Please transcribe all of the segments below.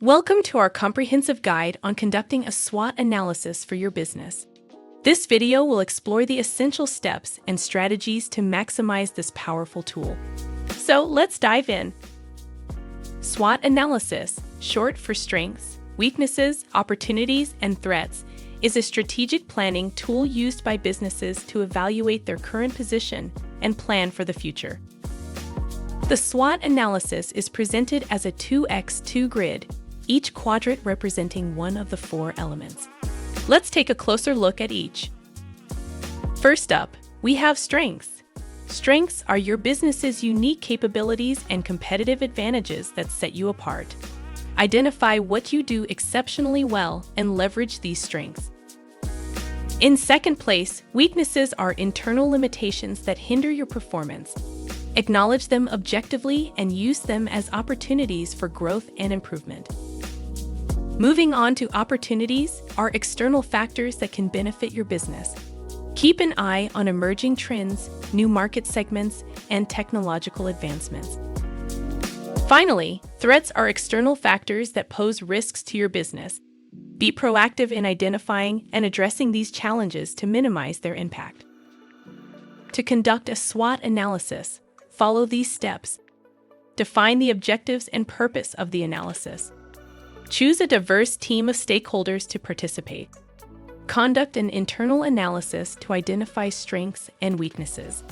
Welcome to our comprehensive guide on conducting a SWOT analysis for your business. This video will explore the essential steps and strategies to maximize this powerful tool. So let's dive in. SWOT analysis, short for strengths, weaknesses, opportunities, and threats, is a strategic planning tool used by businesses to evaluate their current position and plan for the future. The SWOT analysis is presented as a 2x2 grid, each quadrant representing one of the four elements. Let's take a closer look at each. First up, we have strengths. Strengths are your business's unique capabilities and competitive advantages that set you apart. Identify what you do exceptionally well and leverage these strengths. In second place, weaknesses are internal limitations that hinder your performance. Acknowledge them objectively and use them as opportunities for growth and improvement. Moving on to opportunities are external factors that can benefit your business. Keep an eye on emerging trends, new market segments, and technological advancements. Finally, threats are external factors that pose risks to your business. Be proactive in identifying and addressing these challenges to minimize their impact. To conduct a SWOT analysis, follow these steps. Define the objectives and purpose of the analysis. Choose a diverse team of stakeholders to participate. Conduct an internal analysis to identify strengths and weaknesses.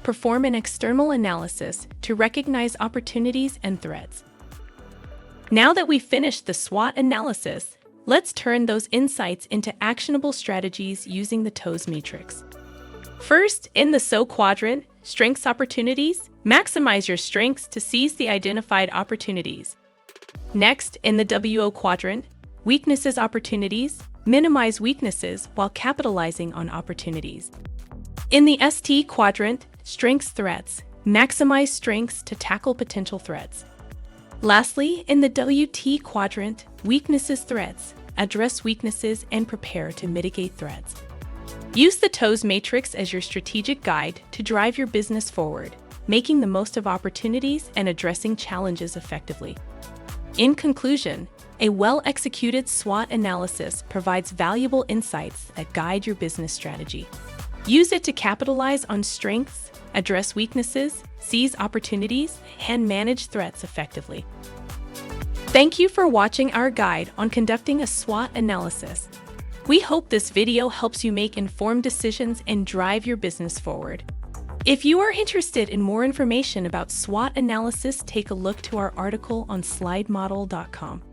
Perform an external analysis to recognize opportunities and threats. Now that we've finished the SWOT analysis, let's turn those insights into actionable strategies using the TOWS matrix. First, in the SO quadrant, strengths opportunities, maximize your strengths to seize the identified opportunities. Next, in the WO quadrant, weaknesses opportunities, minimize weaknesses while capitalizing on opportunities. In the ST quadrant, strengths threats, maximize strengths to tackle potential threats. Lastly, in the WT quadrant, weaknesses threats, address weaknesses and prepare to mitigate threats. Use the TOWS matrix as your strategic guide to drive your business forward, making the most of opportunities and addressing challenges effectively. In conclusion, a well-executed SWOT analysis provides valuable insights that guide your business strategy. Use it to capitalize on strengths, address weaknesses, seize opportunities, and manage threats effectively. Thank you for watching our guide on conducting a SWOT analysis. We hope this video helps you make informed decisions and drive your business forward. If you are interested in more information about SWOT analysis, take a look to our article on slidemodel.com.